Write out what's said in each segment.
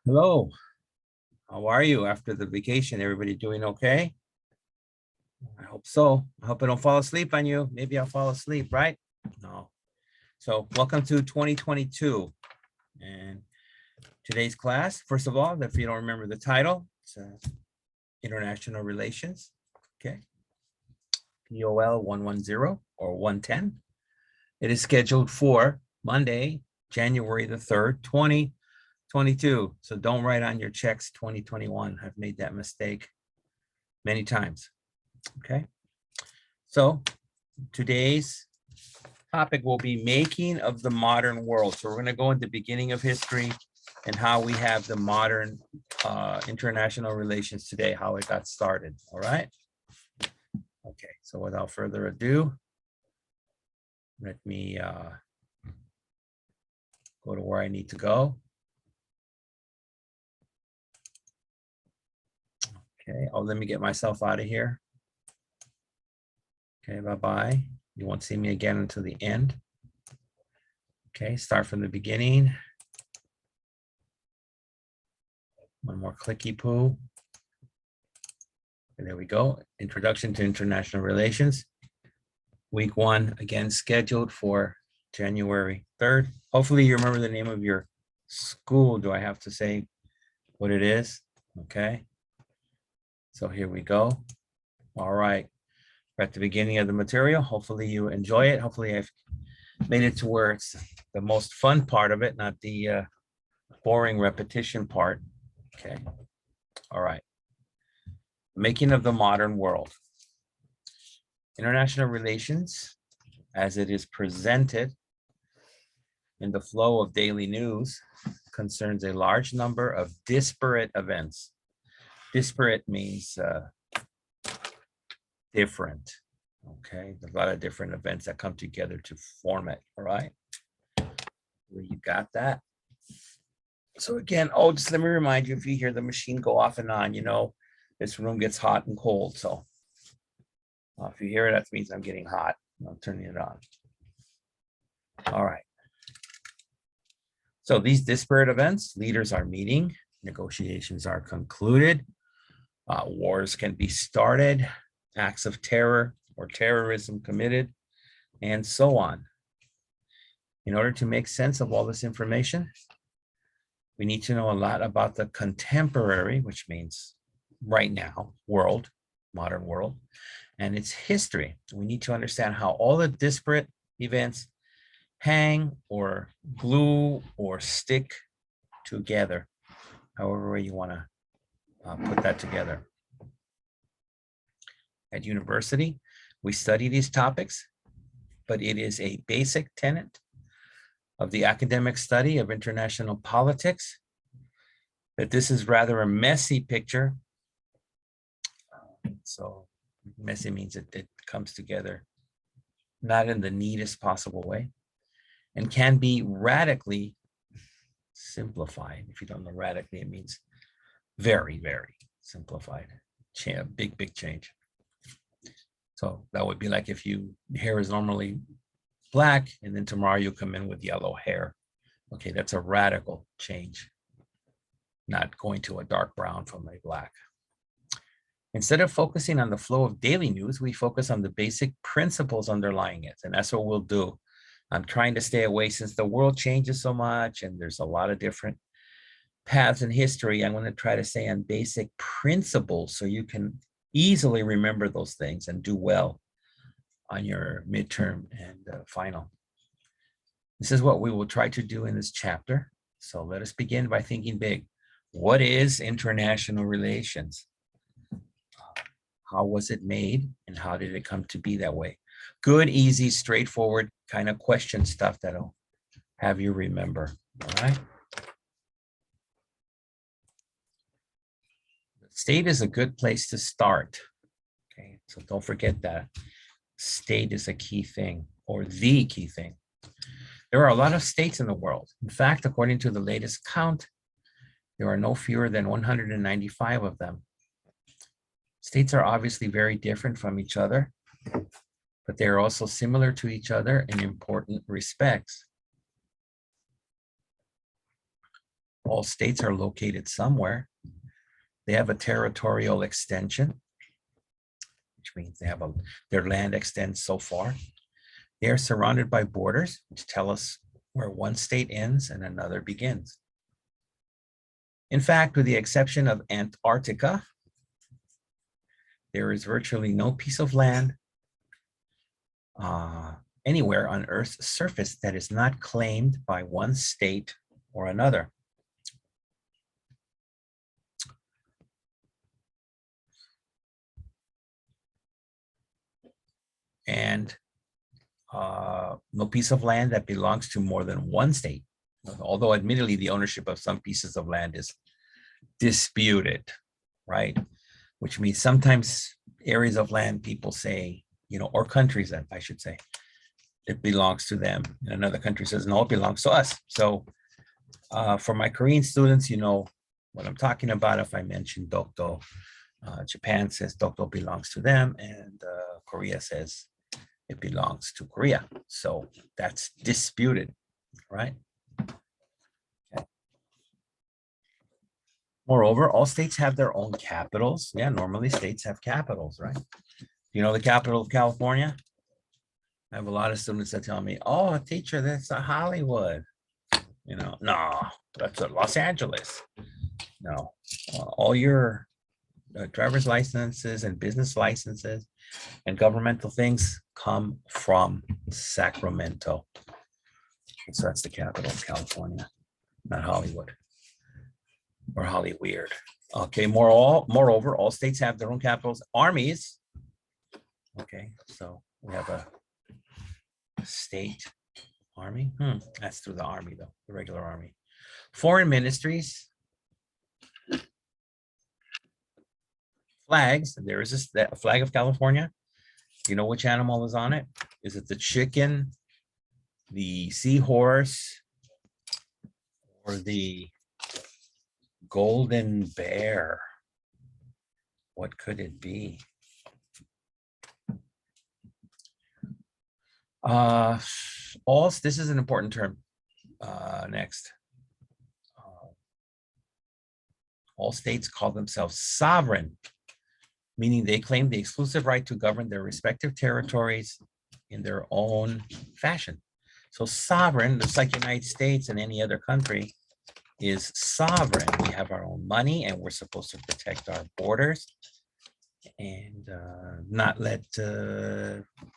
Hello, how are you after the vacation? Everybody doing okay? I hope so. I hope I don't fall asleep on you. Maybe I'll fall asleep, right? No. So welcome to 2022. And today's class, first of all, if you don't remember the title, it's International Relations, okay? POL 110 or 110. It is scheduled for Monday, January the 3rd, 2022. So don't write on your checks 2021. I've made that mistake many times. Okay. So today's topic will be making of the modern world. So we're going to go into the beginning of history and how we have the modern international relations today, how it got started. All right. Okay. So without further ado, let me go to where I need to go. Okay. Oh, let me get myself out of here. Okay. Bye-bye. You won't see me again until the end. Okay. Start from the beginning. One more clicky poo. And there we go. Introduction to International Relations. Week 1, again, scheduled for January 3rd. Hopefully you remember the name of your school. Do I have to say what it is? Okay. So here we go. All right. We're at the beginning of the material. Hopefully you enjoy it. Hopefully I've made it to where it's the most fun part of it, not the boring repetition part. Okay. All right. Making of the modern world. International relations, as it is presented in the flow of daily news, concerns a large number of disparate events. Disparate means different. Okay, there's a lot of different events that come together to form it. All right, you got that? So again, oh, just let me remind you, if you hear the machine go off and on, you know, this room gets hot and cold. So if you hear it, that means I'm getting hot. I'm turning it on. All right. So these disparate events, leaders are meeting, negotiations are concluded, wars can be started, acts of terror or terrorism committed, and so on. In order to make sense of all this information, we need to know a lot about the contemporary, which means right now, world, modern world, and its history. We need to understand how all the disparate events hang or glue or stick together, however way you want to put that together. At university, we study these topics, but it is a basic tenet of the academic study of international politics that this is rather a messy picture. So messy means it comes together not in the neatest possible way and can be radically simplified. If you don't know radically, it means very, very simplified. Big change. So that would be like if your hair is normally black and then tomorrow you come in with yellow hair. Okay, that's a radical change, not going to a dark brown from a black. Instead of focusing on the flow of daily news, we focus on the basic principles underlying it. And that's what we'll do. I'm trying to stay away since the world changes so much and there's a lot of different paths in history. I'm going to try to stay on basic principles so you can easily remember those things and do well on your midterm and final. This is what we will try to do in this chapter. So let us begin by thinking big. What is international relations? How was it made and how did it come to be that way? Good, easy, straightforward kind of question stuff that'll have you remember, all right? The state is a good place to start, okay? So don't forget that. State is a key thing or the key thing. There are a lot of states in the world. In fact, according to the latest count, there are no fewer than 195 of them. States are obviously very different from each other, but they are also similar to each other in important respects. All states are located somewhere. They have a territorial extension, which means they have their land extends so far. They are surrounded by borders, which tell us where one state ends and another begins. In fact, with the exception of Antarctica, there is virtually no piece of land anywhere on Earth's surface that is not claimed by one state or another. And no piece of land that belongs to more than one state, although admittedly the ownership of some pieces of land is disputed, right? Which means sometimes areas of land people say, or countries that I should say, it belongs to them. And another country says, no, it belongs to us. So for my Korean students, you know what I'm talking about if I mention Dokdo. Japan says Dokdo belongs to them, and Korea says it belongs to Korea. So that's disputed, right? Okay. Moreover, all states have their own capitals. Yeah, normally states have capitals, right? You know the capital of California? I have a lot of students that tell me, oh, teacher, that's a Hollywood. No, that's a Los Angeles. No, all your driver's licenses and business licenses and governmental things come from Sacramento. So that's the capital of California, not Hollywood or Hollyweird. Okay, moreover, all states have their own capitals, armies. Okay, so we have a state army. That's through the army, though, the regular army. Foreign ministries, flags. There is a flag of California. You know which animal is on it? Is it the chicken, the seahorse, or the golden bear? What could it be? This is an important term. Next. All states call themselves sovereign, meaning they claim the exclusive right to govern their respective territories in their own fashion. So sovereign, just like the United States and any other country, is sovereign. We have our own money and we're supposed to protect our borders and not let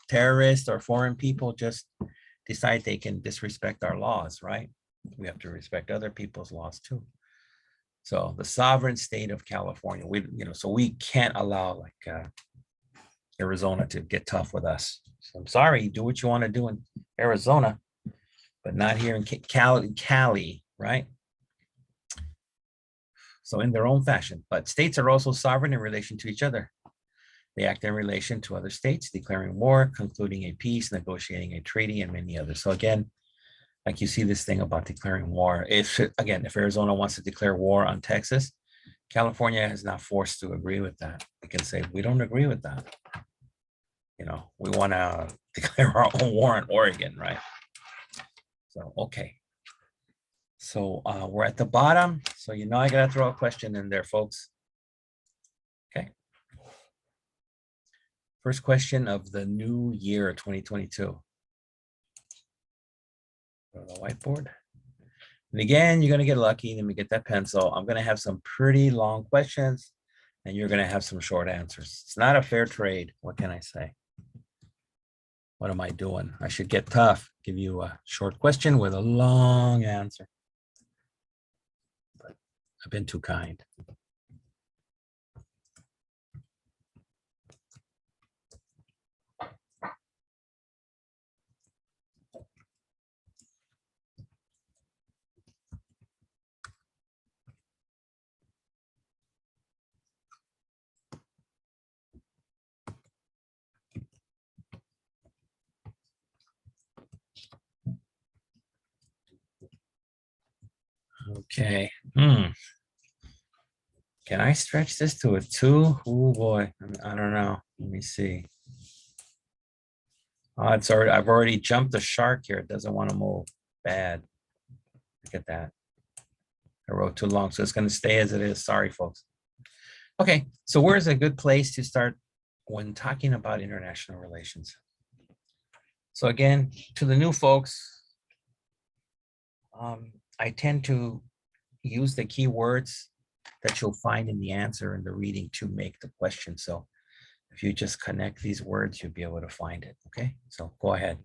terrorists or foreign people just decide they can disrespect our laws, right? We have to respect other people's laws too. So the sovereign state of California, so we can't allow like Arizona to get tough with us. So I'm sorry, do what you want to do in Arizona, but not here in Cali, right? So in their own fashion, but states are also sovereign in relation to each other. They act in relation to other states, declaring war, concluding a peace, negotiating a treaty, and many others. So again, like you see this thing about declaring war. If Arizona wants to declare war on Texas, California is not forced to agree with that. We can say, we don't agree with that. We want to declare our own war on Oregon, right? So, okay. So we're at the bottom. So, I got to throw a question in there, folks. Okay. First question of the new year, 2022. Go to the whiteboard. And again, you're going to get lucky. Let me get that pencil. I'm going to have some pretty long questions and you're going to have some short answers. It's not a fair trade. What can I say? What am I doing? I should get tough, give you a short question with a long answer. But I've been too kind. Okay. Can I stretch this to a 2? Oh boy, I don't know. Let me see. Oh, I've already jumped the shark here. It doesn't want to move. Bad. Look at that. I wrote too long, so it's going to stay as it is. Sorry, folks. Okay, so where's a good place to start when talking about international relations? So again, to the new folks, I tend to use the keywords that you'll find in the answer in the reading to make the question. So if you just connect these words, you'll be able to find it. Okay, so go ahead.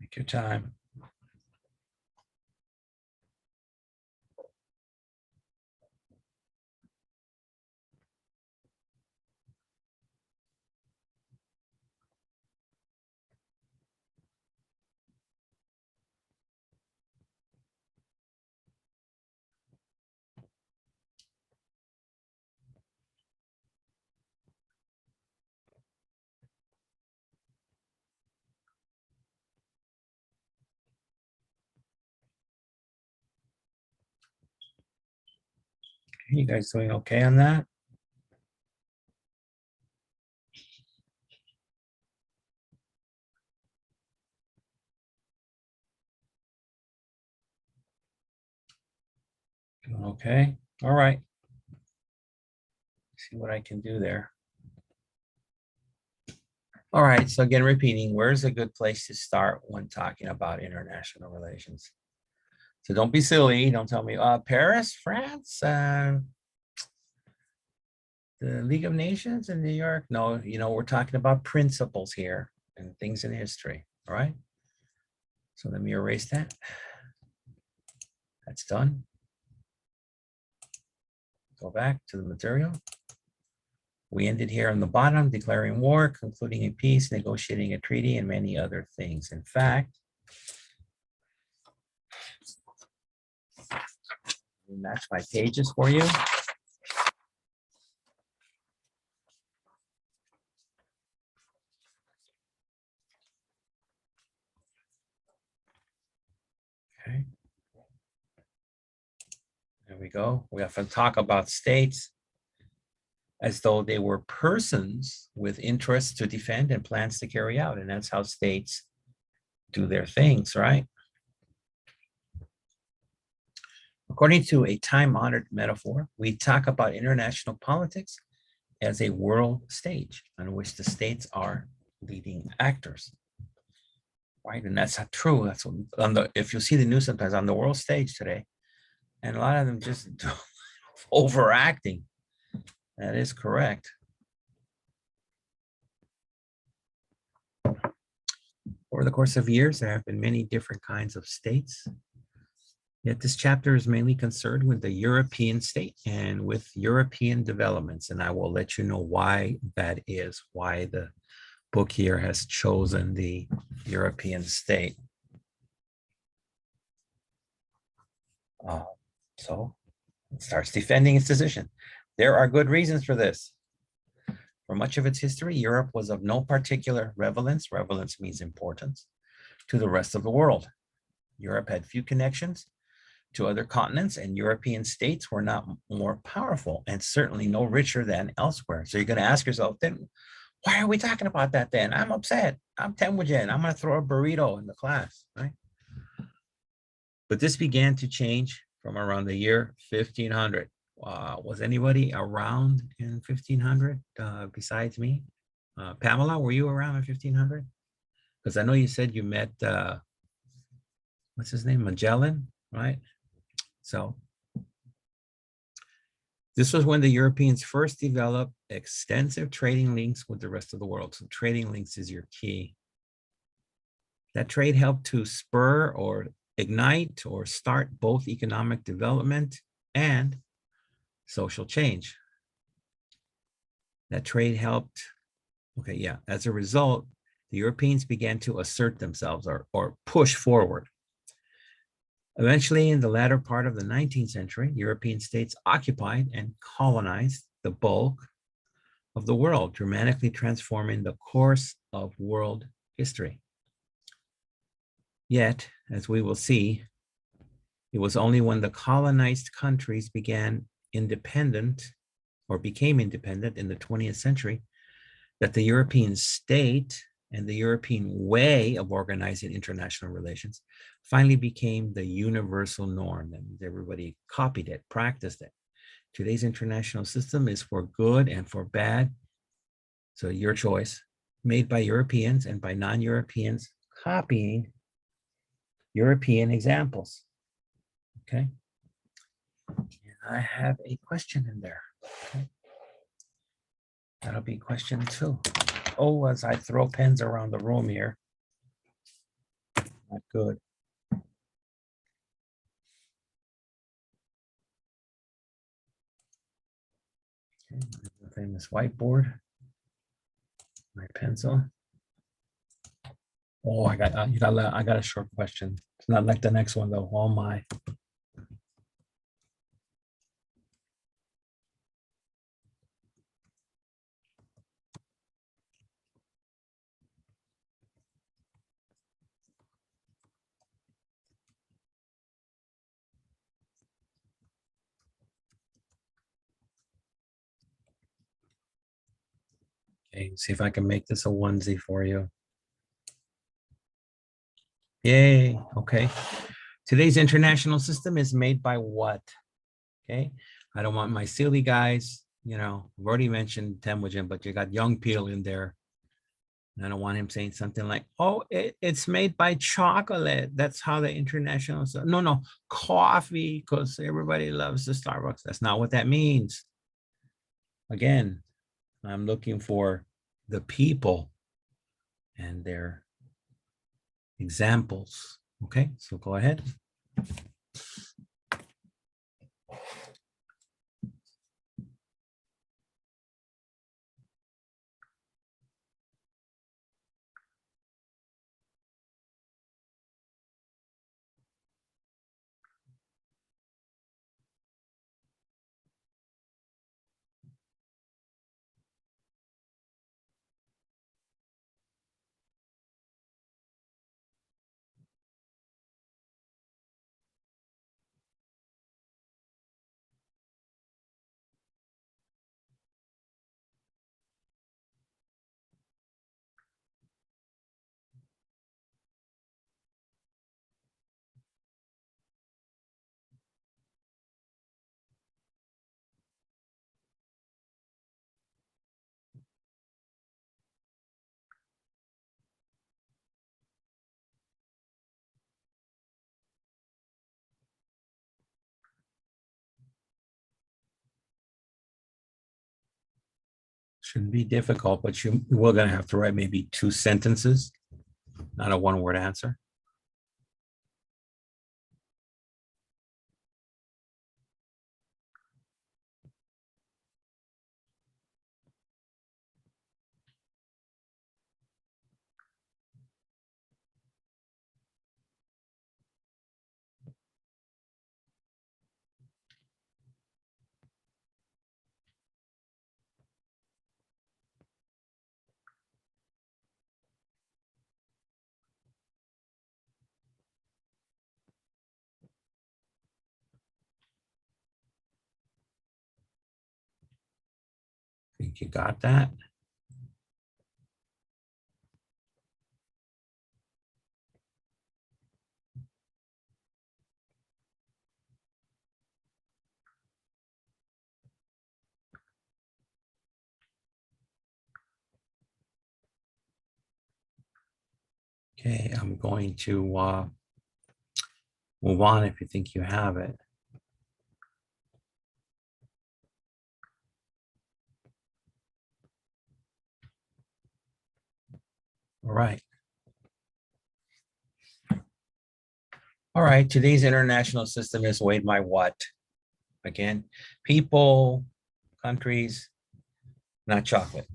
Take your time. You guys doing okay on that? Doing okay? All right. See what I can do there. All right, so again, repeating, where's a good place to start when talking about international relations? So don't be silly. Don't tell me, Paris, France, the League of Nations in New York. No, we're talking about principles here and things in history. All right. So let me erase that. That's done. Go back to the material. We ended here on the bottom, declaring war, concluding a peace, negotiating a treaty, and many other things. In fact, match my pages for you. Okay. There we go. We have to talk about states as though they were persons with interests to defend and plans to carry out. And that's how states do their things, right? According to a time-honored metaphor, we talk about international politics as a world stage on which the states are leading actors, right? And that's not true. That's what, if you see the news sometimes on the world stage today, and a lot of them just overacting. That is correct. Over the course of years, there have been many different kinds of states. Yet this chapter is mainly concerned with the European state and with European developments. And I will let you know why that is, why the book here has chosen the European state. So it starts defending its decision. There are good reasons for this. For much of its history, Europe was of no particular relevance, relevance means importance, to the rest of the world. Europe had few connections to other continents, and European states were not more powerful and certainly no richer than elsewhere. So you're going to ask yourself, then why are we talking about that then? I'm upset. I'm Temujin. I'm going to throw a burrito in the class, right? But this began to change from around the year 1500. Was anybody around in 1500 besides me? Pamela, were you around in 1500? Because I know you said you met, what's his name, Magellan, right? So this was when the Europeans first developed extensive trading links with the rest of the world. So trading links is your key. That trade helped to spur or ignite or start both economic development and social change. That trade helped, okay, yeah, as a result, the Europeans began to assert themselves or push forward. Eventually, in the latter part of the 19th century, European states occupied and colonized the bulk of the world, dramatically transforming the course of world history. Yet, as we will see, it was only when the colonized countries became independent in the 20th century that the European state and the European way of organizing international relations finally became the universal norm. That means everybody copied it, practiced it. Today's international system is for good and for bad. So your choice, made by Europeans and by non-Europeans, copying European examples. Okay. And I have a question in there. Okay. That'll be question 2. Oh, as I throw pens around the room here. Not good. Okay, the famous whiteboard. My pencil. Oh, I got a short question. It's not like the next one though. Oh my. Okay, see if I can make this a onesie for you. Yay. Okay. Today's international system is made by what? Okay. I don't want my silly guys, I've already mentioned Temujin, but you got young Peel in there. And I don't want him saying something like, oh, it's made by chocolate. That's how the international, no, coffee, because everybody loves the Starbucks. That's not what that means. Again, I'm looking for the people and their examples. Okay, so go ahead. Shouldn't be difficult, but we're going to have to write maybe 2 sentences, not a one-word answer. Think you got that? Okay, I'm going to move on if you think you have it. All right. All right, today's international system is weighed by what? Again, people, countries, not chocolate.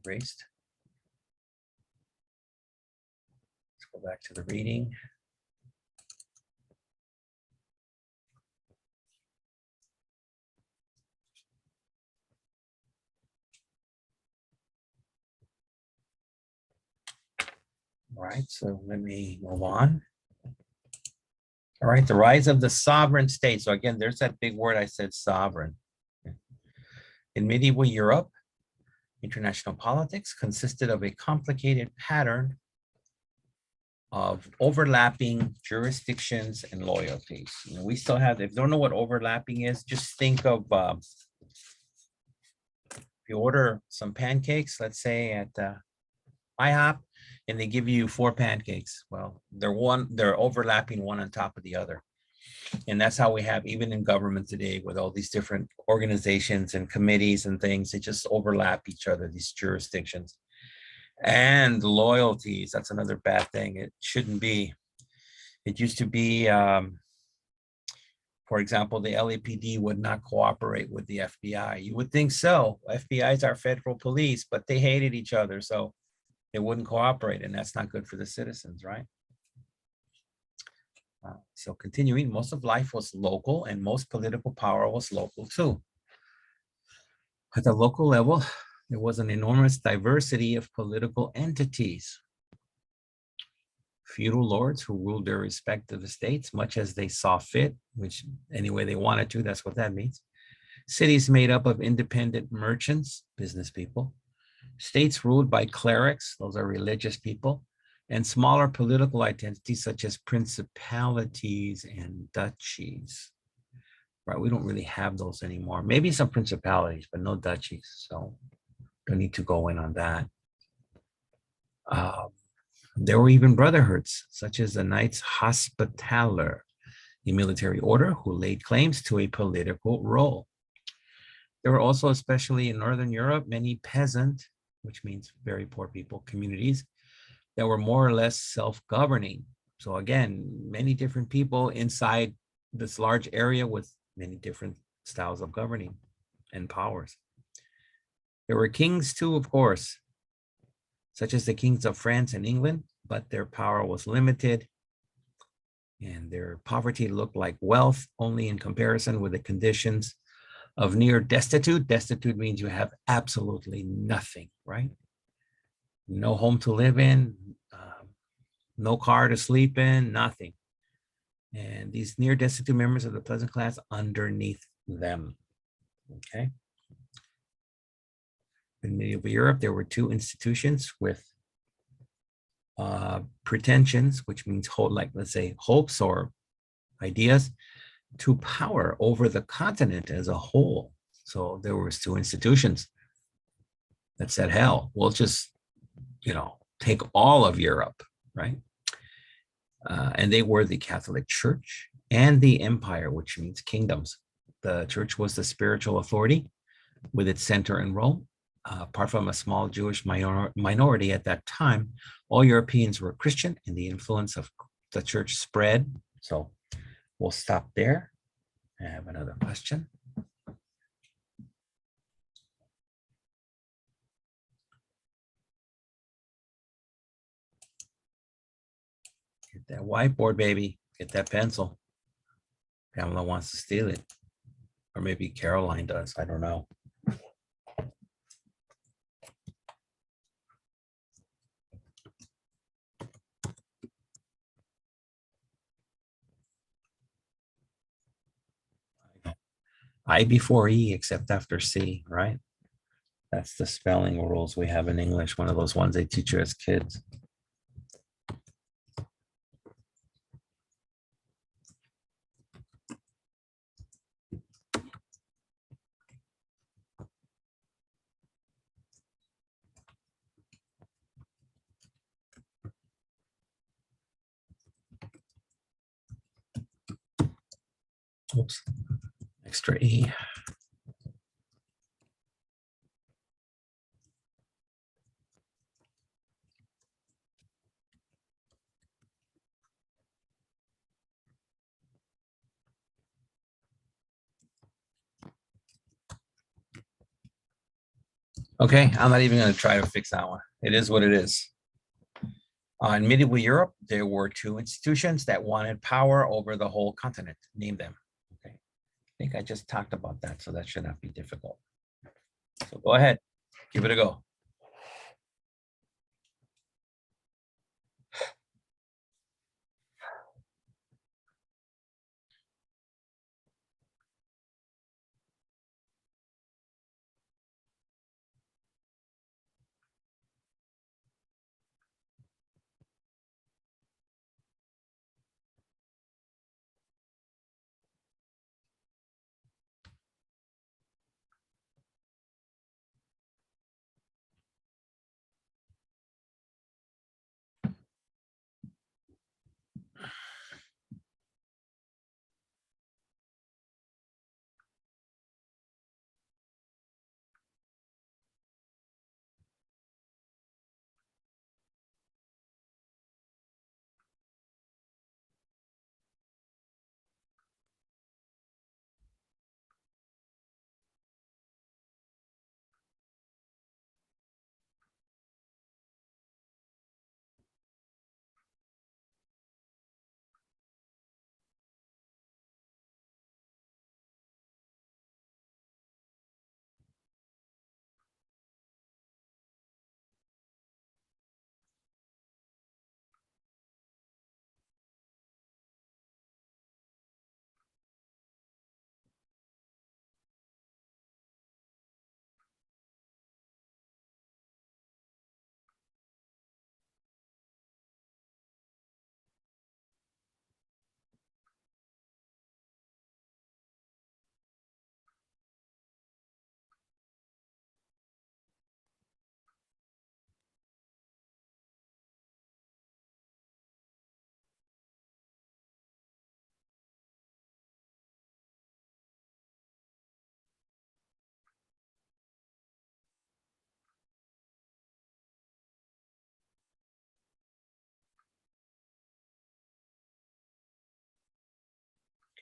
erased. Let's go back to the reading. All right, so let me move on. All right, the rise of the sovereign state. So again, there's that big word I said, sovereign. In medieval Europe, international politics consisted of a complicated pattern of overlapping jurisdictions and loyalties. You know, we still have, if you don't know what overlapping is, just think of, if you order some pancakes, let's say at IHOP, and they give you 4 pancakes. Well, they're overlapping one on top of the other. And that's how we have, even in government today, with all these different organizations and committees and things, they just overlap each other, these jurisdictions. And loyalties, that's another bad thing. It shouldn't be. It used to be, for example, the LAPD would not cooperate with the FBI. You would think so. FBI is our federal police, but they hated each other, so they wouldn't cooperate, and that's not good for the citizens, right? So continuing, most of life was local, and most political power was local too. At the local level, there was an enormous diversity of political entities. Feudal lords who ruled their respective estates much as they saw fit, which any way they wanted to, that's what that means. Cities made up of independent merchants, business people. States ruled by clerics, those are religious people, and smaller political identities such as principalities and duchies. Right, we don't really have those anymore. Maybe some principalities, but no duchies, so don't need to go in on that. There were even brotherhoods, such as the Knights Hospitaller, a military order who laid claims to a political role. There were also, especially in Northern Europe, many peasant, which means very poor people, communities that were more or less self-governing. So again, many different people inside this large area with many different styles of governing and powers. There were kings too, of course, such as the kings of France and England, but their power was limited and their poverty looked like wealth only in comparison with the conditions of near destitute. Destitute means you have absolutely nothing, right? No home to live in, no car to sleep in, nothing. And these near destitute members of the peasant class underneath them, okay? In medieval Europe, there were 2 institutions with pretensions, which means like, let's say, hopes or ideas, to power over the continent as a whole. So there was 2 institutions that said, hell, we'll just, take all of Europe, right? And they were the Catholic Church and the Empire, which means kingdoms. The church was the spiritual authority with its center in Rome. Apart from a small Jewish minority at that time, all Europeans were Christian, and the influence of the church spread. So we'll stop there. I have another question. Get that whiteboard, baby. Get that pencil. Pamela wants to steal it. Or maybe Caroline does. I don't know. I before E except after C, right? That's the spelling rules we have in English, one of those ones they teach you as kids. Oops, extra E. Okay, I'm not even going to try to fix that one. It is what it is. In medieval Europe, there were two institutions that wanted power over the whole continent. Name them. Okay, I think I just talked about that, so that should not be difficult. So go ahead, give it a go.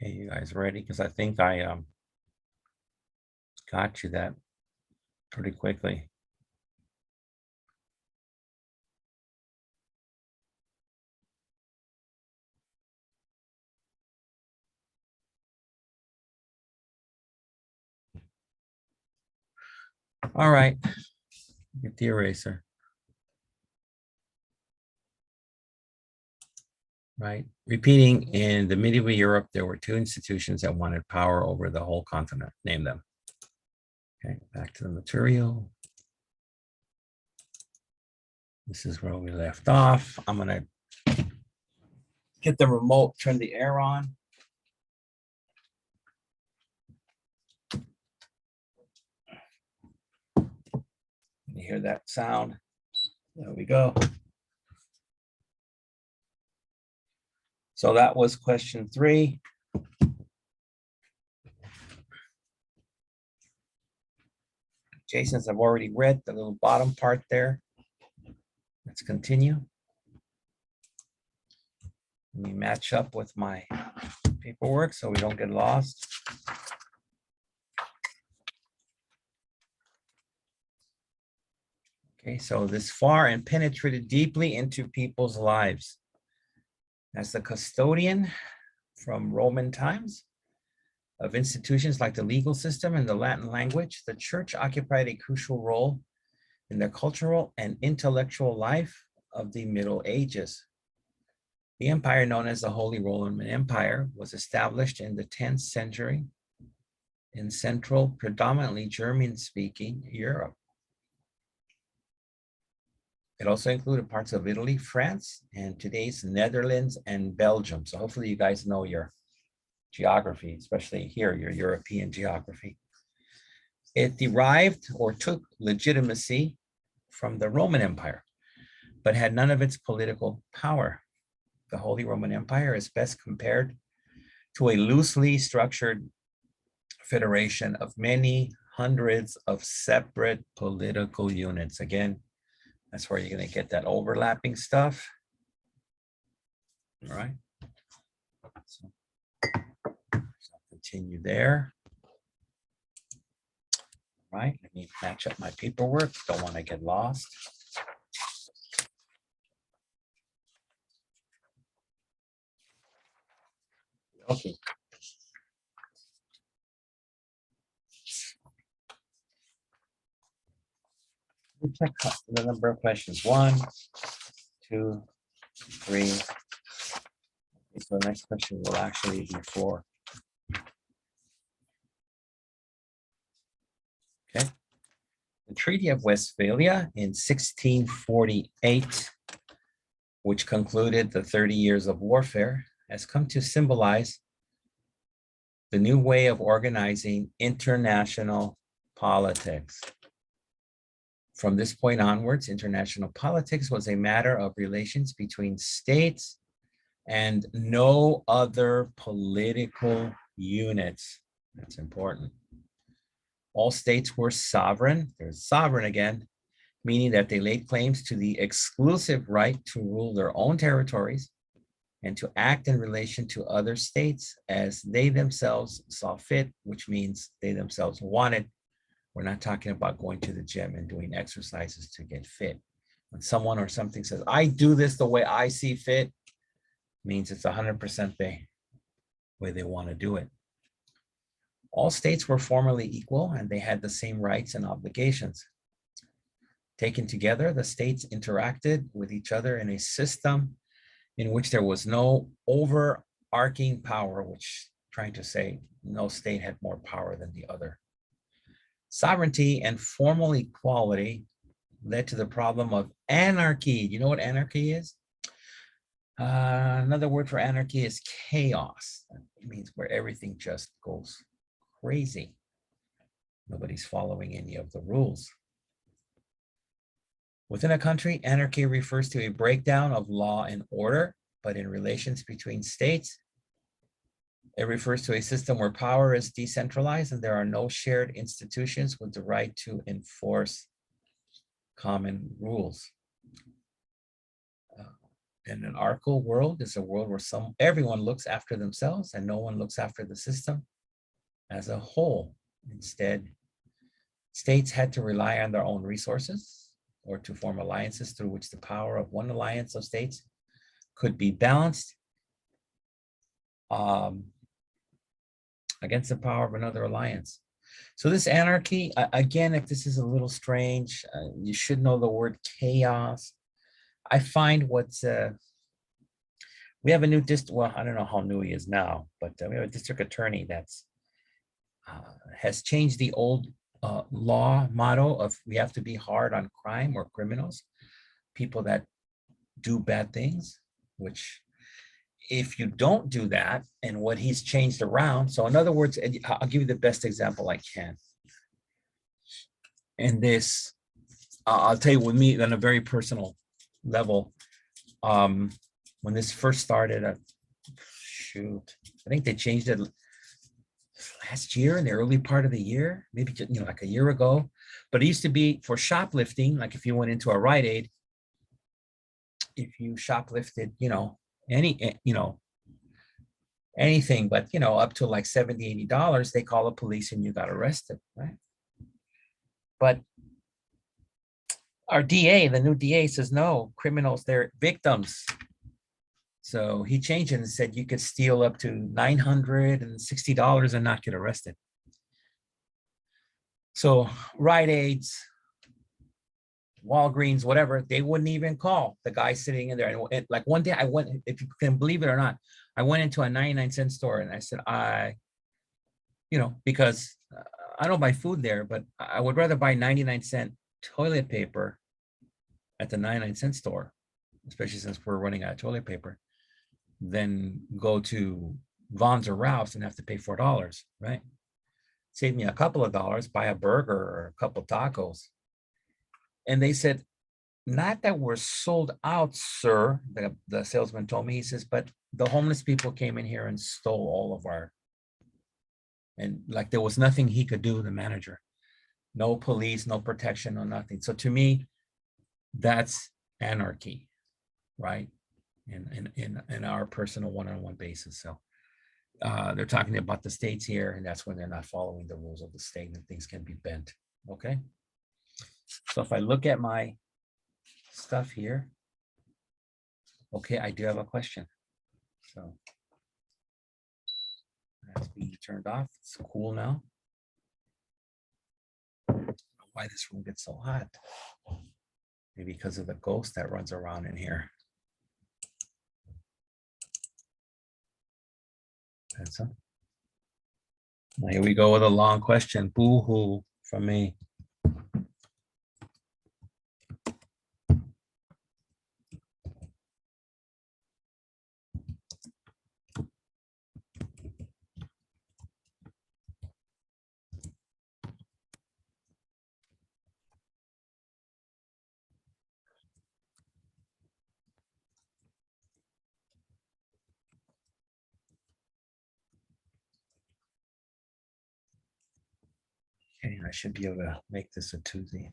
Okay, you guys ready? Because I think I got you that pretty quickly. All right, get the eraser. Right, repeating, in the medieval Europe, there were two institutions that wanted power over the whole continent. Name them. Okay, back to the material. This is where we left off. I'm gonna get the remote, turn the air on. You hear that sound? There we go. So that was question 3. Okay, since I've already read the little bottom part there, let's continue. Let me match up with my paperwork so we don't get lost. Okay, so this far and penetrated deeply into people's lives. As the custodian from Roman times of institutions like the legal system and the Latin language, the church occupied a crucial role in the cultural and intellectual life of the Middle Ages. The empire known as the Holy Roman Empire was established in the 10th century in central, predominantly German-speaking Europe. It also included parts of Italy, France, and today's Netherlands and Belgium. So hopefully you guys know your geography, especially here, your European geography. It derived or took legitimacy from the Roman Empire, but had none of its political power. The Holy Roman Empire is best compared to a loosely structured federation of many hundreds of separate political units. Again, that's where you're going to get that overlapping stuff. All right. So continue there. right? Let me match up my paperwork. Don't want to get lost. Okay. We check the number of questions. 1, 2, 3. Okay, so the next question will actually be 4. Okay. The Treaty of Westphalia in 1648, which concluded the 30 years of warfare, has come to symbolize the new way of organizing international politics. From this point onwards, international politics was a matter of relations between states and no other political units. That's important. All states were sovereign. There's sovereign again, meaning that they laid claims to the exclusive right to rule their own territories and to act in relation to other states as they themselves saw fit, which means they themselves wanted. We're not talking about going to the gym and doing exercises to get fit. When someone or something says, I do this the way I see fit, means it's 100% the way they want to do it. All states were formally equal and they had the same rights and obligations. Taken together, the states interacted with each other in a system in which there was no overarching power, which trying to say no state had more power than the other. Sovereignty and formal equality led to the problem of anarchy. You know what anarchy is? Another word for anarchy is chaos. It means where everything just goes crazy. Nobody's following any of the rules. Within a country, anarchy refers to a breakdown of law and order, but in relations between states, it refers to a system where power is decentralized and there are no shared institutions with the right to enforce common rules. An anarchical world is a world where everyone looks after themselves and no one looks after the system as a whole. Instead, states had to rely on their own resources or to form alliances through which the power of one alliance of states could be balanced against the power of another alliance. So this anarchy, again, if this is a little strange, you should know the word chaos. I find what's, we have a new district, well, I don't know how new he is now, but we have a district attorney that's has changed the old law motto of we have to be hard on crime or criminals, people that do bad things, which if you don't do that and what he's changed around. So in other words, I'll give you the best example I can. And this, I'll tell you with me on a very personal level, when this first started, I think they changed it last year in the early part of the year, maybe like a year ago. But it used to be for shoplifting, like if you went into a Rite Aid, if you shoplifted, anything, but up to like $70, $80, they call the police and you got arrested, right? But our DA, the new DA says, no, criminals, they're victims. So he changed it and said you could steal up to $960 and not get arrested. So Rite Aids, Walgreens, whatever, they wouldn't even call the guy sitting in there. And like one day I went, if you can believe it or not, I went into a 99-cent store and I said, because I don't buy food there, but I would rather buy 99-cent toilet paper at the 99-cent store, especially since we're running out of toilet paper, than go to Vons or Ralph's and have to pay $4, right? Save me a couple of dollars, buy a burger or a couple tacos. And they said, not that we're sold out, sir, the salesman told me. He says, but the homeless people came in here and stole all of our, and like there was nothing he could do, the manager. No police, no protection, no nothing. So to me, that's anarchy, right? In our personal one-on-one basis. So they're talking about the states here, and that's when they're not following the rules of the state and things can be bent. Okay. So if I look at my stuff here, okay, I do have a question. So that's being turned off. It's cool now. Why this room gets so hot? Maybe because of the ghost that runs around in here. That's it. Now here we go with a long question. Boo-hoo from me. Okay, I should be able to make this a Tuesday.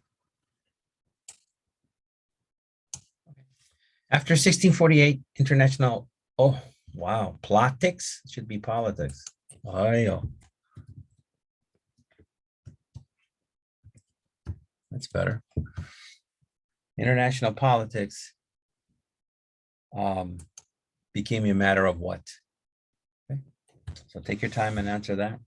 After 1648, international, oh, wow, politics, it should be politics. Oh, yeah. That's better. International politics became a matter of what? Okay. So take your time and answer that.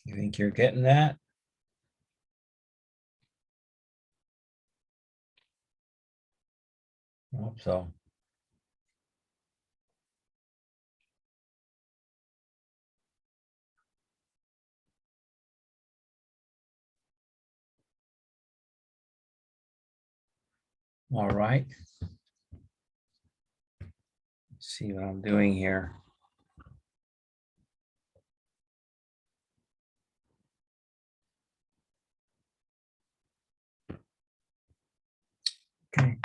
You think you're getting that? I hope so. All right. Let's see what I'm doing here. Okay.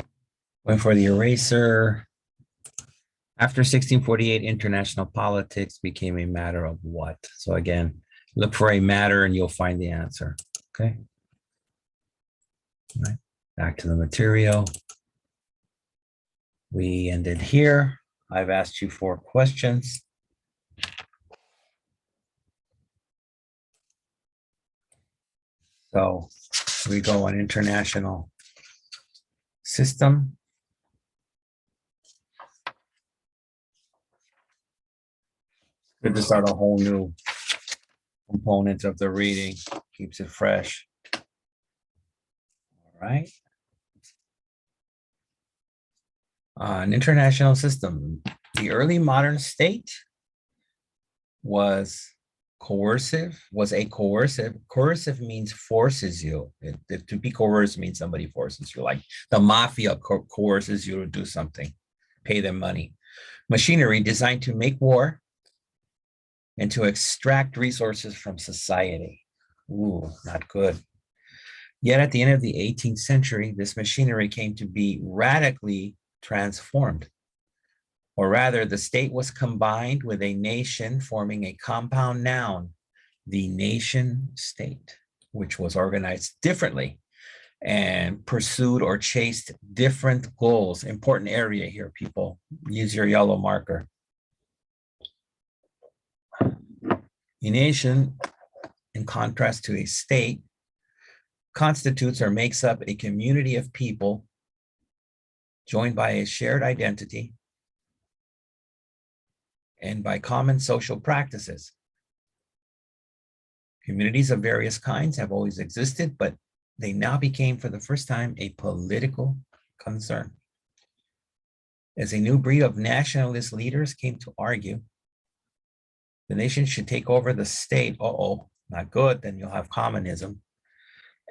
Going for the eraser. After 1648, international politics became a matter of what? So again, look for a matter and you'll find the answer. Okay. All right. Back to the material. We ended here. I've asked you 4 questions. So we go on international system. Good to start a whole new component of the reading. Keeps it fresh. All right. An international system. The early modern state was coercive. Coercive means forces you. To be coerced means somebody forces you, like the mafia coerces you to do something, pay them money. Machinery designed to make war and to extract resources from society. Ooh, not good. Yet at the end of the 18th century, this machinery came to be radically transformed. or rather, the state was combined with a nation, forming a compound noun, the nation state, which was organized differently and pursued or chased different goals. Important area here, people. Use your yellow marker. A nation, in contrast to a state, constitutes or makes up a community of people joined by a shared identity and by common social practices. Communities of various kinds have always existed, but they now became for the first time a political concern. As a new breed of nationalist leaders came to argue, the nation should take over the state. Uh-oh, not good, then you'll have communism,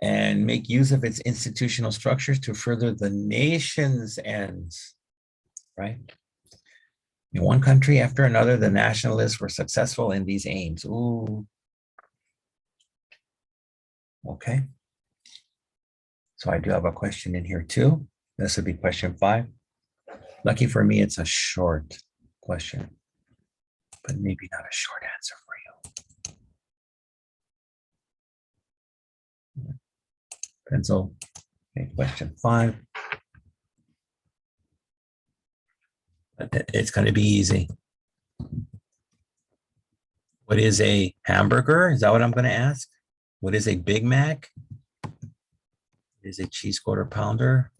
and make use of its institutional structures to further the nation's ends, right? In one country after another, the nationalists were successful in these aims. Ooh. Okay. So I do have a question in here too. This would be question 5. Lucky for me, it's a short question, but maybe not a short answer for you. Pencil. Okay, question 5. It's going to be easy. What is a hamburger? Is that what I'm going to ask? What is a Big Mac? What is a cheese quarter pounder?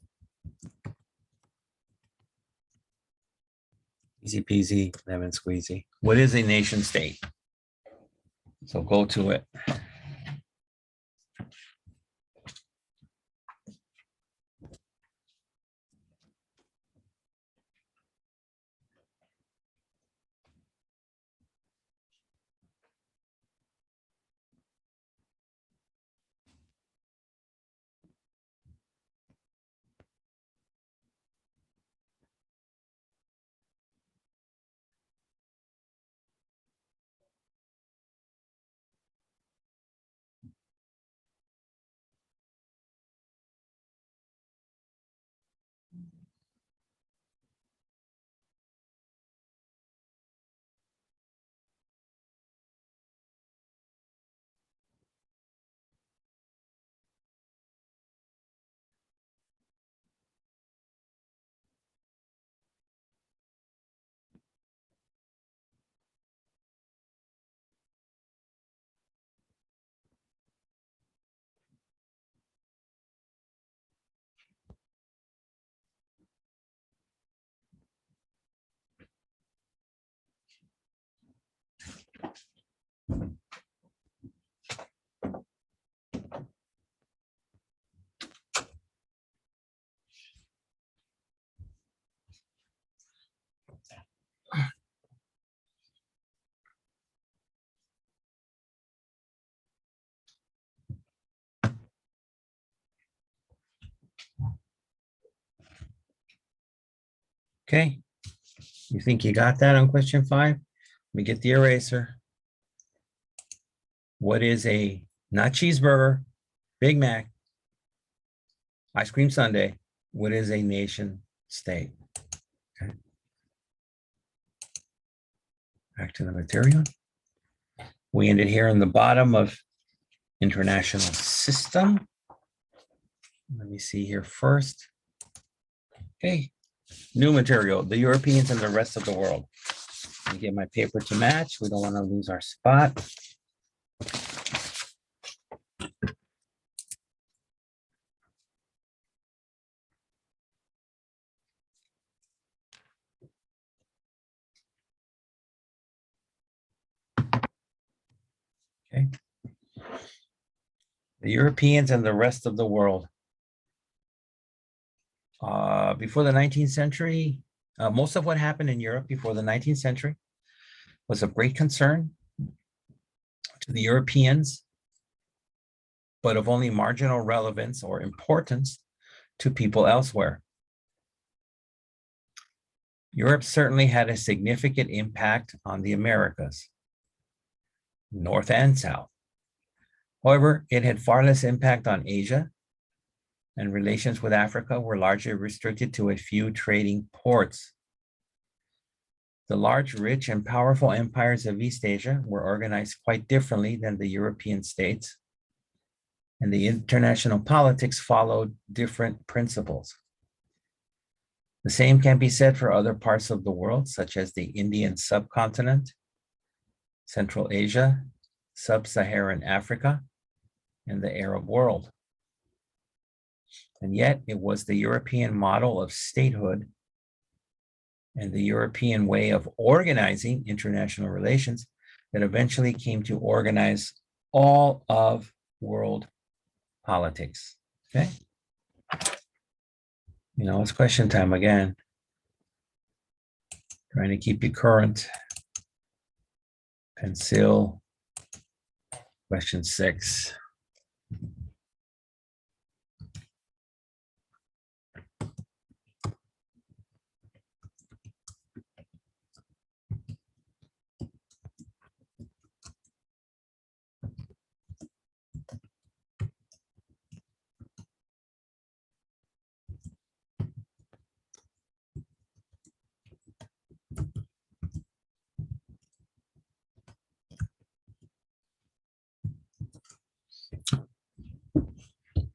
Easy peasy, lemon squeezy. What is a nation state? So go to it. Okay. You think you got that on question 5? Let me get the eraser. What is a, not cheeseburger, Big Mac, ice cream sundae? What is a nation state? Okay. Back to the material. We ended here in the bottom of international system. Let me see here first. Okay. New material, the Europeans and the rest of the world. Let me get my paper to match. We don't want to lose our spot. Okay. The Europeans and the rest of the world. Before the 19th century, most of what happened in Europe before the 19th century was of great concern to the Europeans, but of only marginal relevance or importance to people elsewhere. Europe certainly had a significant impact on the Americas, North and South. However, it had far less impact on Asia, and relations with Africa were largely restricted to a few trading ports. The large, rich, and powerful empires of East Asia were organized quite differently than the European states, and the international politics followed different principles. The same can be said for other parts of the world, such as the Indian subcontinent, Central Asia, Sub-Saharan Africa, and the Arab world. And yet it was the European model of statehood and the European way of organizing international relations that eventually came to organize all of world politics. Okay. It's question time again. Trying to keep you current. Pencil. Question 6.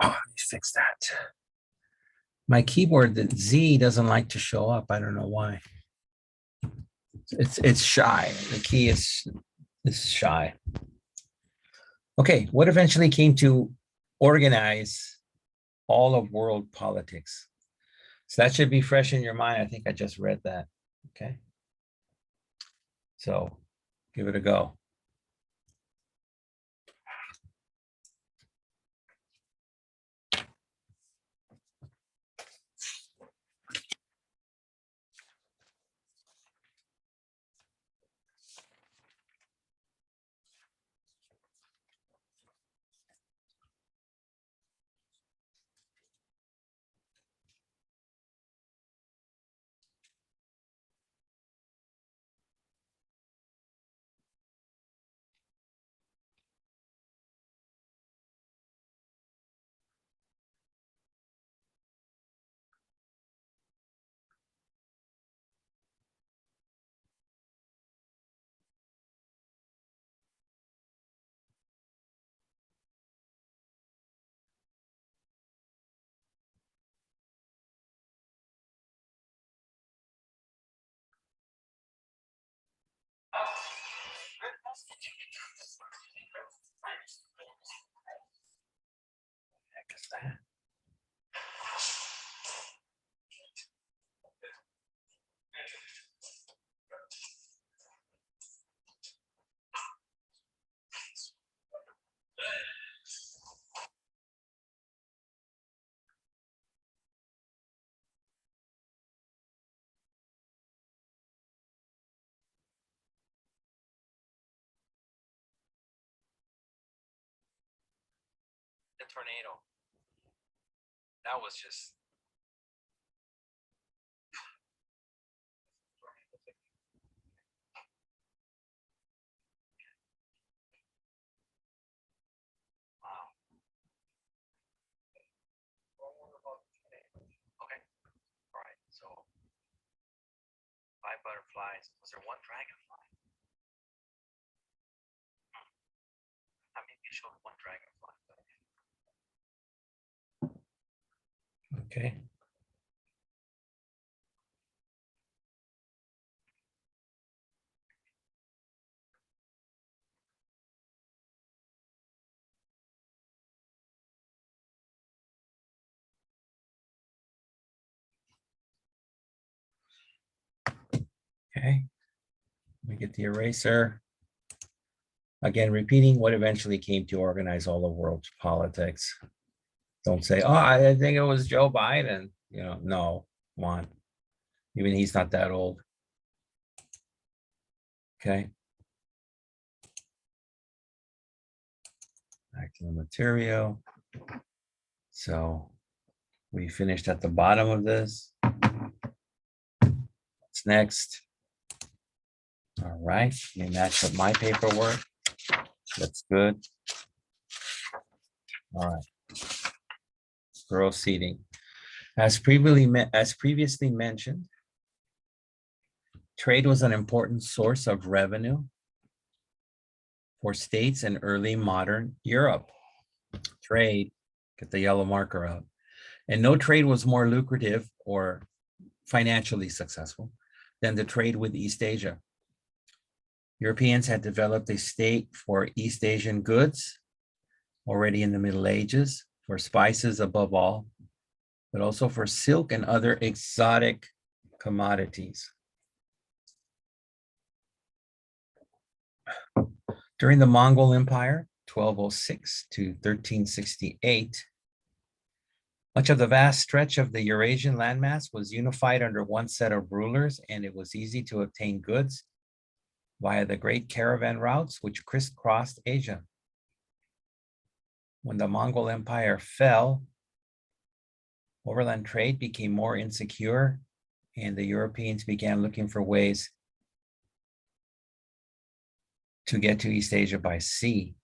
Let me fix that. My keyboard, the Z doesn't like to show up. I don't know why. It's shy. The key is shy. Okay, what eventually came to organize all of world politics? So that should be fresh in your mind. I think I just read that. Okay. So give it a go. Heck is that? The tornado. That was just. Wow. Okay. All right. So 5 butterflies. Was there 1 dragonfly? I mean, you showed 1 dragonfly. Okay. Okay. We get the eraser. Again, repeating what eventually came to organize all of world politics. Don't say, oh, I think it was Joe Biden. No, come on. Even he's not that old. Okay. Back to the material. So we finished at the bottom of this. What's next? All right, we match up my paperwork. That's good. All right. Proceeding. As previously mentioned, Trade was an important source of revenue for states in early modern Europe. Trade, get the yellow marker out. And no trade was more lucrative or financially successful than the trade with East Asia. Europeans had developed a state for East Asian goods already in the Middle Ages, for spices above all, but also for silk and other exotic commodities. During the Mongol Empire, 1206 to 1368, much of the vast stretch of the Eurasian landmass was unified under one set of rulers, and it was easy to obtain goods via the great caravan routes which crisscrossed Asia. When the Mongol Empire fell, overland trade became more insecure, and the Europeans began looking for ways to get to East Asia by sea.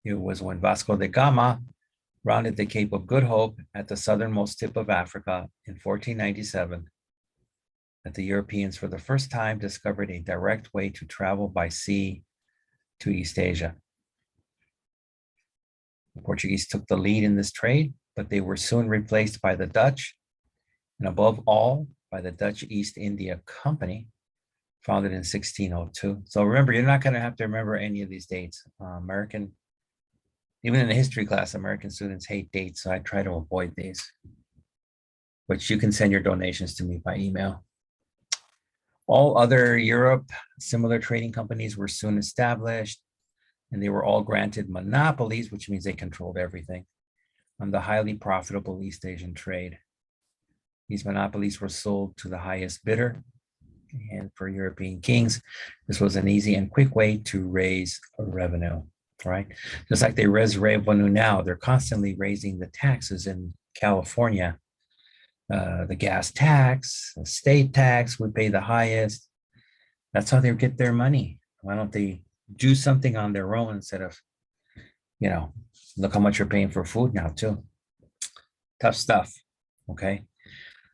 It was when Vasco da Gama rounded the Cape of Good Hope at the southernmost tip of Africa in 1497 that the Europeans for the first time discovered a direct way to travel by sea to East Asia. The Portuguese took the lead in this trade, but they were soon replaced by the Dutch, and above all, by the Dutch East India Company, founded in 1602. So remember, you're not going to have to remember any of these dates. Even in the history class, American students hate dates, so I try to avoid these. But you can send your donations to me by email. All other Europe, similar trading companies were soon established, and they were all granted monopolies, which means they controlled everything, on the highly profitable East Asian trade. These monopolies were sold to the highest bidder, and for European kings, this was an easy and quick way to raise revenue, right? Just like they raise revenue now, they're constantly raising the taxes in California. The gas tax, the state tax would pay the highest. That's how they get their money. Why don't they do something on their own instead of, look how much you're paying for food now too. Tough stuff, okay?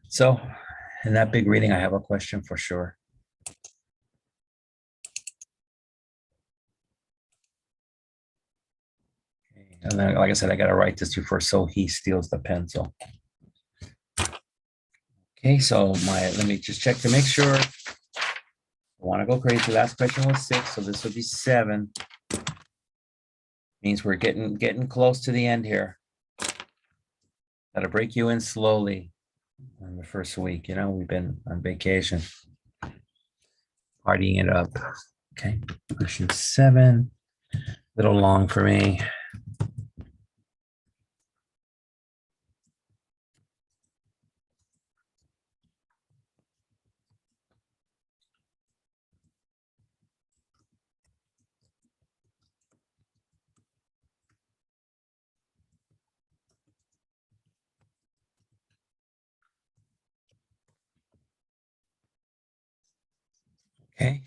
So in that big reading, I have a question for sure. Okay. And then, like I said, I got to write this before so he steals the pencil. Okay, so let me just check to make sure. I want to go crazy. Last question was 6, so this would be 7. Means we're getting close to the end here. Got to break you in slowly on the first week. We've been on vacation, partying it up. Okay, question 7. A little long for me. Okay.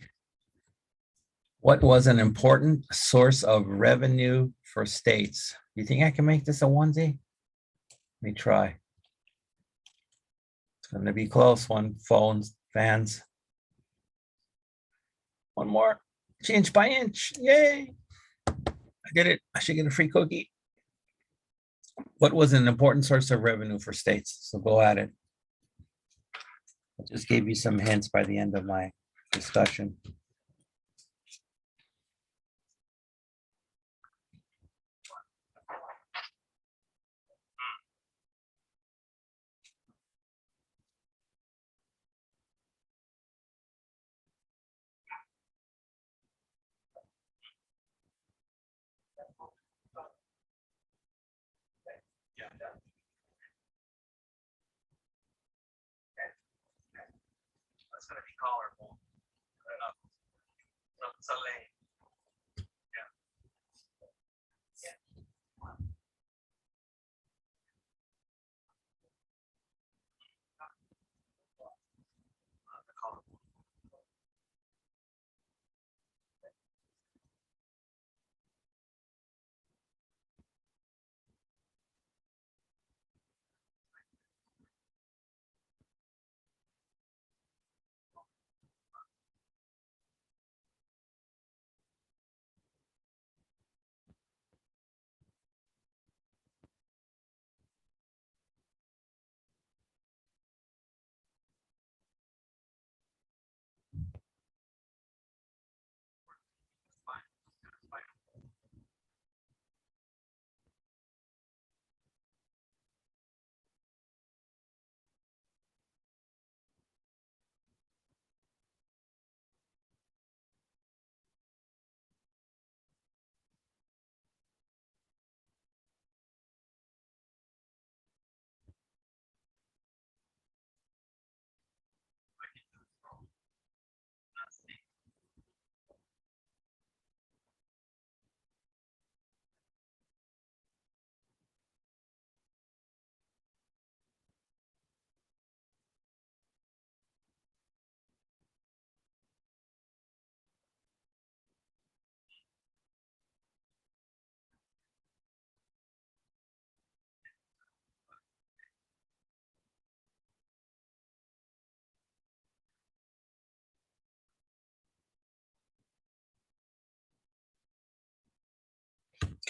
What was an important source of revenue for states? You think I can make this a onesie? Let me try. It's going to be close one, phones, fans. One more, inch by inch. Yay. I did it. I should get a free cookie. What was an important source of revenue for states? So go at it. I just gave you some hints by the end of my discussion. That's going to be colorful.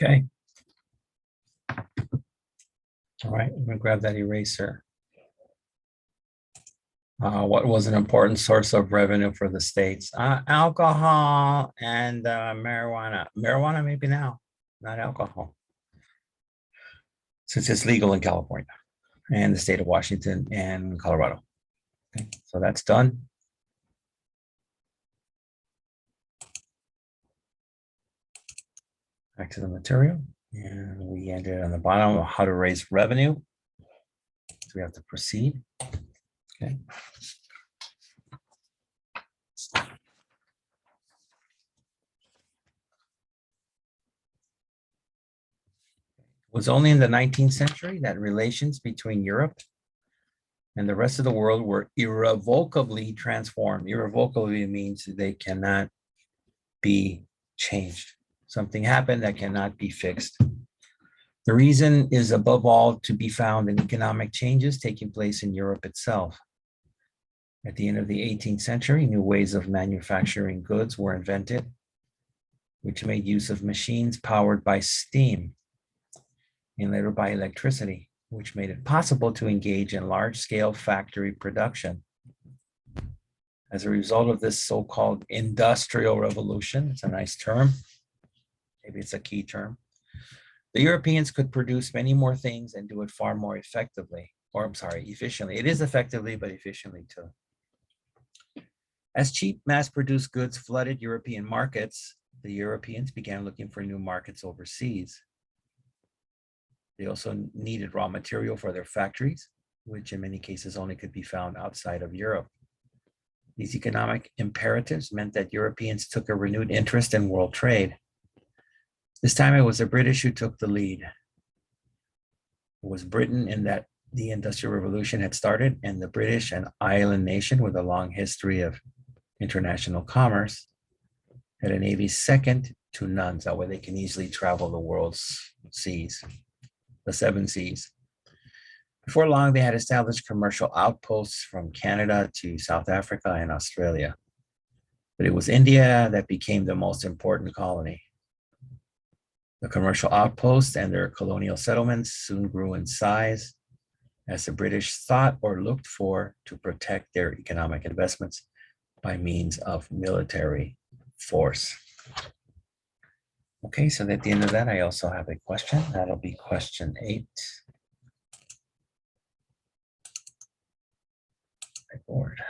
Okay. All right, I'm gonna grab that eraser. What was an important source of revenue for the states? Alcohol and marijuana. Marijuana maybe now, not alcohol, since it's legal in California and the state of Washington and Colorado. Okay, so that's done. Back to the material. And we ended on the bottom, how to raise revenue. So we have to proceed. Okay. It was only in the 19th century that relations between Europe and the rest of the world were irrevocably transformed. Irrevocably means they cannot be changed. Something happened that cannot be fixed. The reason is above all to be found in economic changes taking place in Europe itself. At the end of the 18th century, new ways of manufacturing goods were invented, which made use of machines powered by steam and later by electricity, which made it possible to engage in large-scale factory production. As a result of this so-called industrial revolution, it's a nice term, maybe it's a key term, the Europeans could produce many more things and do it far more effectively, or I'm sorry, efficiently. It is effectively, but efficiently too. As cheap mass-produced goods flooded European markets, the Europeans began looking for new markets overseas. They also needed raw material for their factories, which in many cases only could be found outside of Europe. These economic imperatives meant that Europeans took a renewed interest in world trade. This time it was the British who took the lead. It was Britain in that the Industrial Revolution had started, and the British, an island nation with a long history of international commerce, had a navy second to none. That way they can easily travel the world's seas, the 7 seas. Before long, they had established commercial outposts from Canada to South Africa and Australia. But it was India that became the most important colony. The commercial outposts and their colonial settlements soon grew in size as the British sought or looked for to protect their economic investments by means of military force. Okay, so at the end of that, I also have a question. That'll be question 8. My board.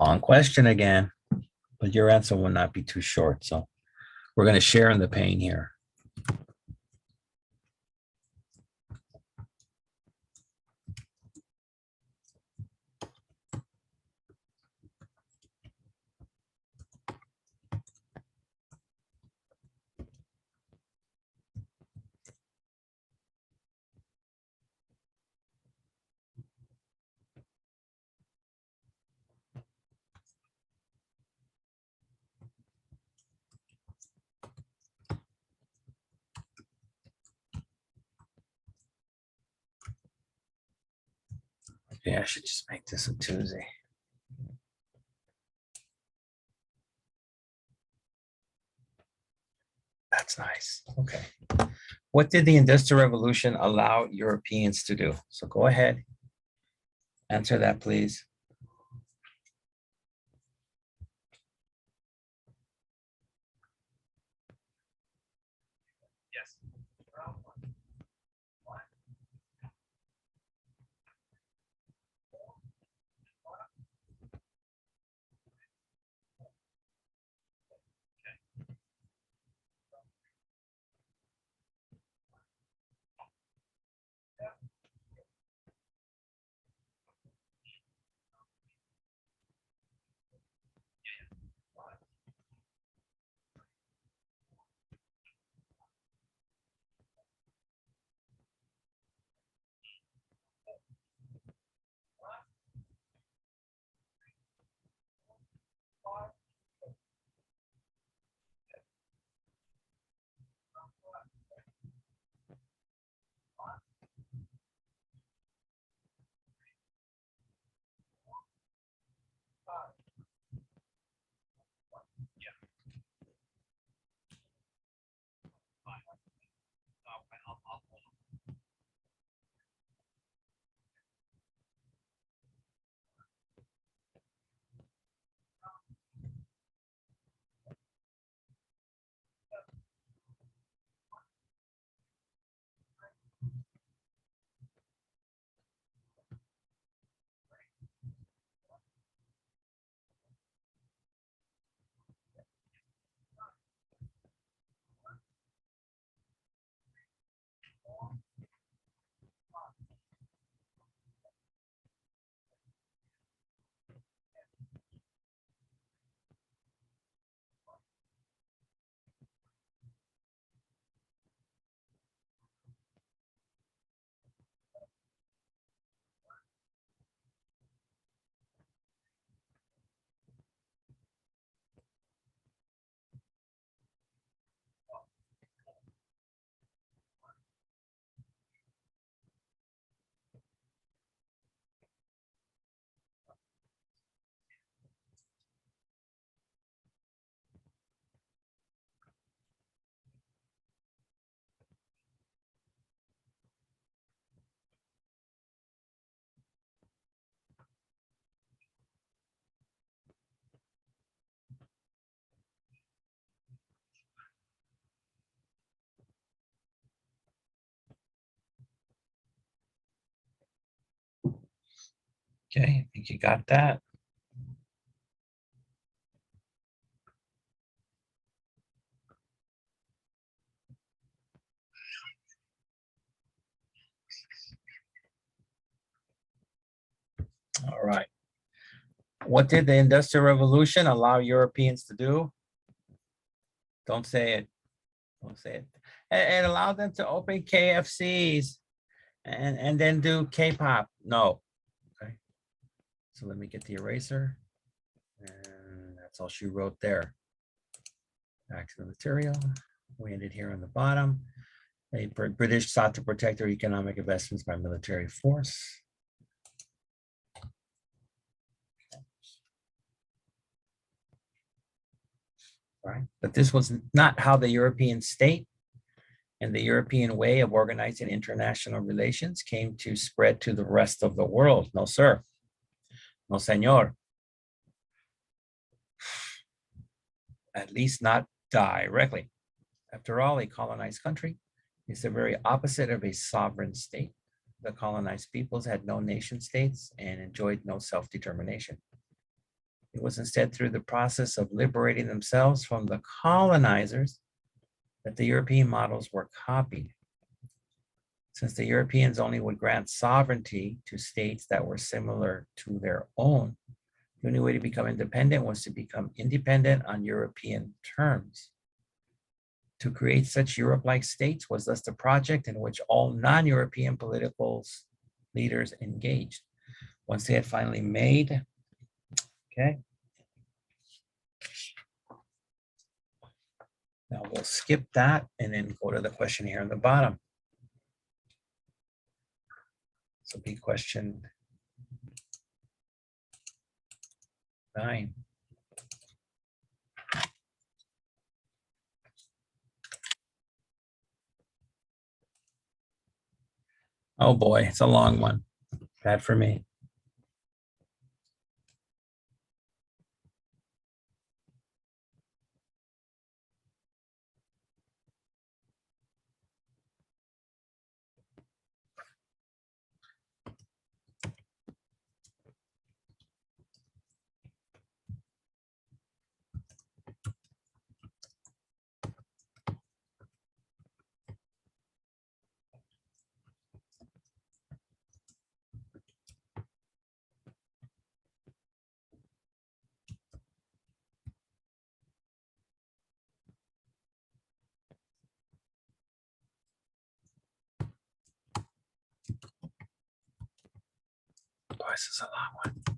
Long question again, but your answer will not be too short. So we're going to share in the pain here. Yeah, I should just make this a Tuesday. That's nice. Okay. What did the Industrial Revolution allow Europeans to do? So go ahead. Answer that, please. Yes. Okay, I think you got that. All right. What did the Industrial Revolution allow Europeans to do? Don't say it. Don't say it. It allowed them to open KFCs and then do K-pop. No. Okay. So let me get the eraser. And that's all she wrote there. Back to the material. We ended here on the bottom. The British sought to protect their economic investments by military force. Right. But this was not how the European state and the European way of organizing international relations came to spread to the rest of the world. No, sir. No, senor. At least not directly. After all, a colonized country is the very opposite of a sovereign state. The colonized peoples had no nation states and enjoyed no self-determination. It was instead through the process of liberating themselves from the colonizers that the European models were copied. Since the Europeans only would grant sovereignty to states that were similar to their own, the only way to become independent was to become independent on European terms. To create such Europe-like states was thus the project in which all non-European political leaders engaged. Once they had finally made, okay. Now we'll skip that and then go to the question here on the bottom. So be question 9. Oh boy, it's a long one. Bad for me. Boy, this is a long one.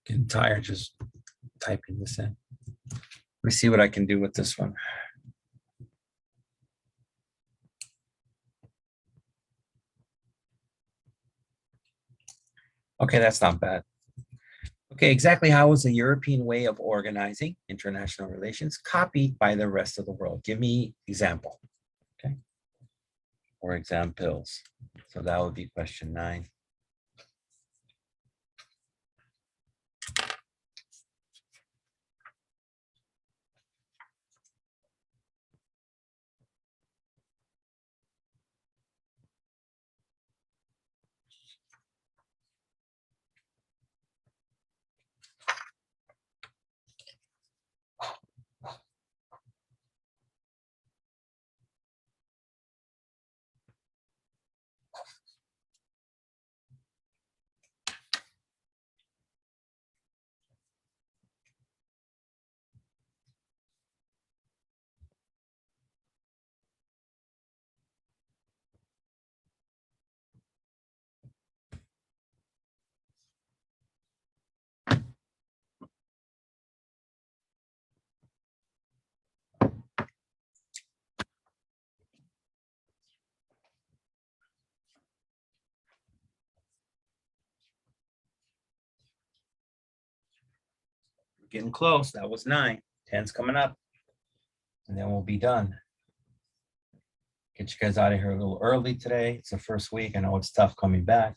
Getting tired just typing this in. Let me see what I can do with this one. Okay, that's not bad. Okay, exactly how was the European way of organizing international relations copied by the rest of the world? Give me example, okay? Or examples. So that would be question 9. We're getting close. That was 9. 10's coming up. And then we'll be done. Get you guys out of here a little early today. It's the first week. I know it's tough coming back.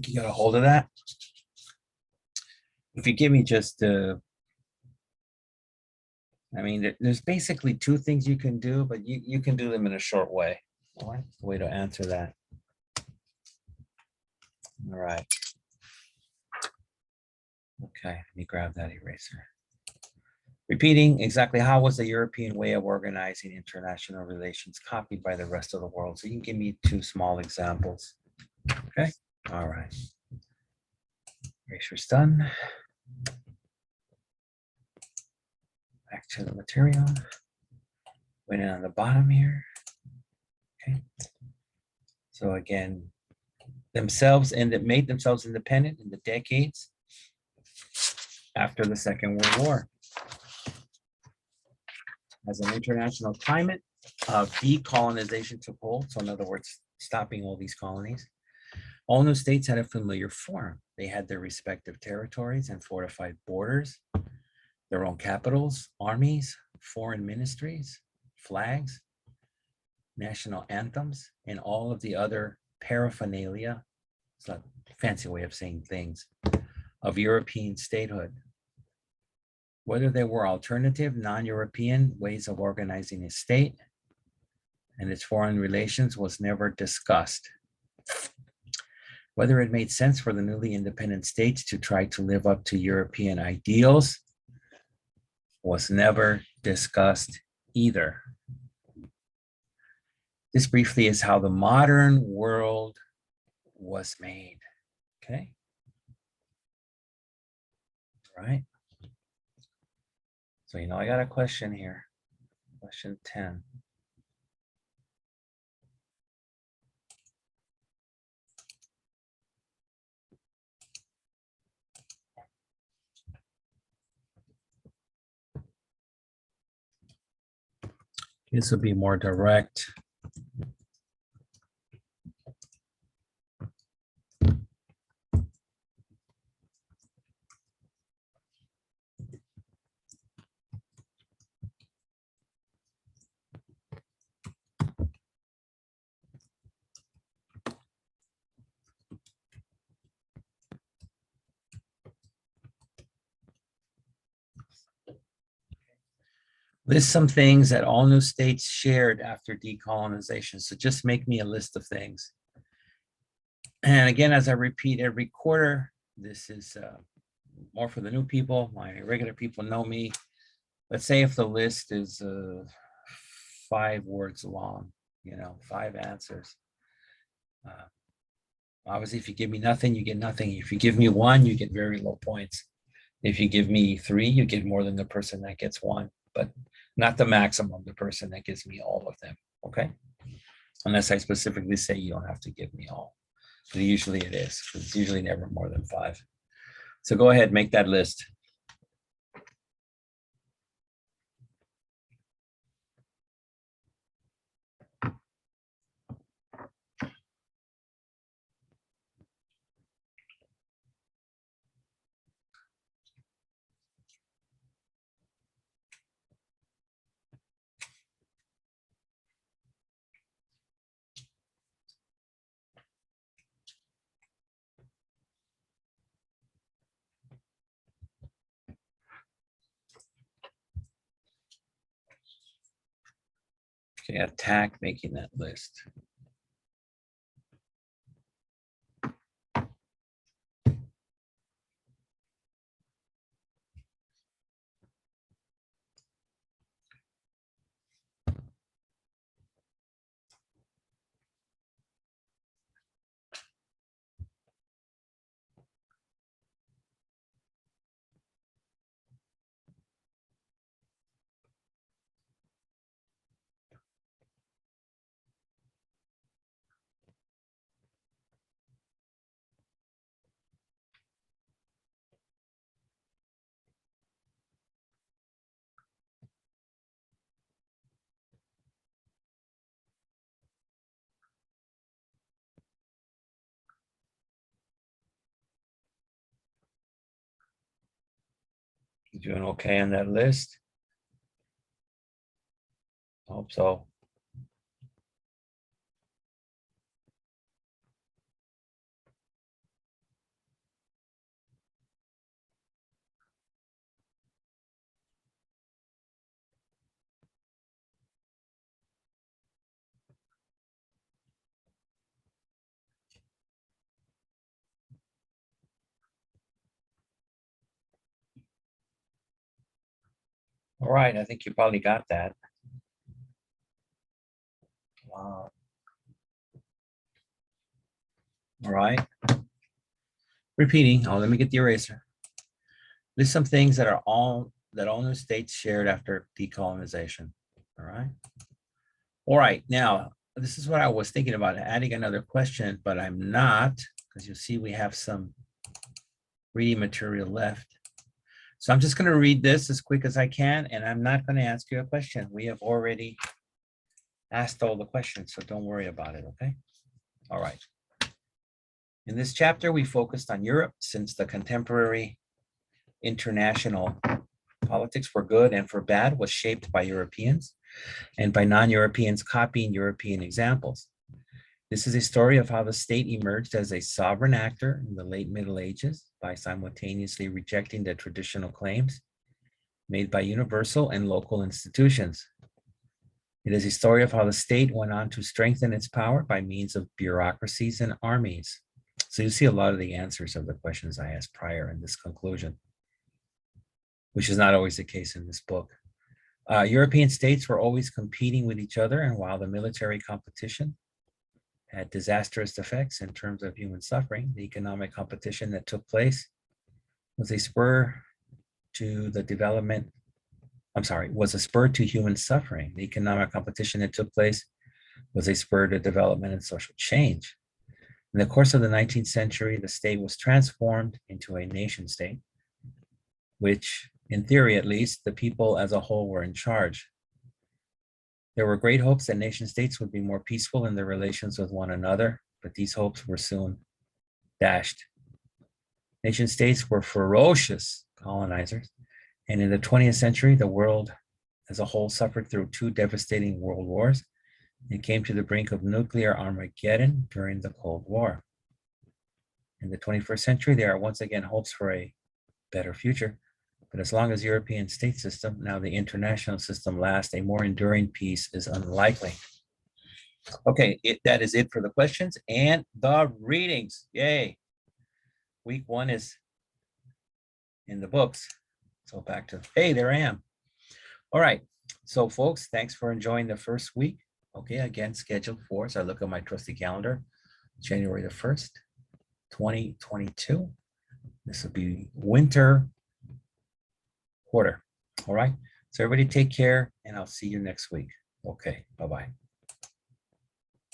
You got a hold of that? If you give me just I mean, there's basically two things you can do, but you can do them in a short way. All right, way to answer that. All right. Okay, let me grab that eraser. Repeating exactly how was the European way of organizing international relations copied by the rest of the world? So you can give me two small examples. Okay, all right. Eraser's done. Back to the material. Went in on the bottom here. Okay. So again, themselves and that made themselves independent in the decades after the Second World War. As an international climate of decolonization took hold, so in other words, stopping all these colonies, all new states had a familiar form. They had their respective territories and fortified borders, their own capitals, armies, foreign ministries, flags, national anthems, and all of the other paraphernalia, it's a fancy way of saying things, of European statehood. Whether there were alternative non-European ways of organizing a state and its foreign relations was never discussed. Whether it made sense for the newly independent states to try to live up to European ideals was never discussed either. This briefly is how the modern world was made. Okay. Right. So, I got a question here. Question 10. This will be more direct. List some things that all new states shared after decolonization. So just make me a list of things. And again, as I repeat every quarter, this is more for the new people. My regular people know me. Let's say if the list is 5 words long, 5 answers. Obviously, if you give me nothing, you get nothing. If you give me 1, you get very low points. If you give me 3, you get more than the person that gets 1, but not the maximum, the person that gives me all of them, okay? Unless I specifically say you don't have to give me all. But usually it is. It's usually never more than 5. So go ahead, make that list. Okay, attack making that list. You doing okay on that list? Hope so. All right, I think you probably got that. Wow. All right. Repeating. Oh, let me get the eraser. List some things that are all new states shared after decolonization. All right. All right. Now, this is what I was thinking about, adding another question, but I'm not, because you see we have some reading material left. So I'm just going to read this as quick as I can, and I'm not going to ask you a question. We have already asked all the questions, so don't worry about it, okay? All right. In this chapter, we focused on Europe, since the contemporary international politics for good and for bad was shaped by Europeans and by non-Europeans copying European examples. This is a story of how the state emerged as a sovereign actor in the late Middle Ages by simultaneously rejecting the traditional claims made by universal and local institutions. It is a story of how the state went on to strengthen its power by means of bureaucracies and armies. So you see a lot of the answers of the questions I asked prior in this conclusion, which is not always the case in this book. European states were always competing with each other, and while the military competition had disastrous effects in terms of human suffering, the economic competition that took place was a spur to the development, was a spur to human suffering. The economic competition that took place was a spur to development and social change. In the course of the 19th century, the state was transformed into a nation state, which, in theory at least, the people as a whole were in charge. There were great hopes that nation states would be more peaceful in their relations with one another, but these hopes were soon dashed. Nation states were ferocious colonizers, and in the 20th century, the world as a whole suffered through 2 devastating world wars and came to the brink of nuclear Armageddon during the Cold War. In the 21st century, there are once again hopes for a better future, but as long as European state system, now the international system, lasts, a more enduring peace is unlikely. Okay, that is it for the questions and the readings. Yay. Week 1 is in the books. So back to, hey, there I am. All right. So folks, thanks for enjoying the first week. Okay, again, scheduled for, so I look at my trusty calendar, January the 1st, 2022. This will be winter quarter. All right. So everybody take care, and I'll see you next week. Okay. Bye-bye.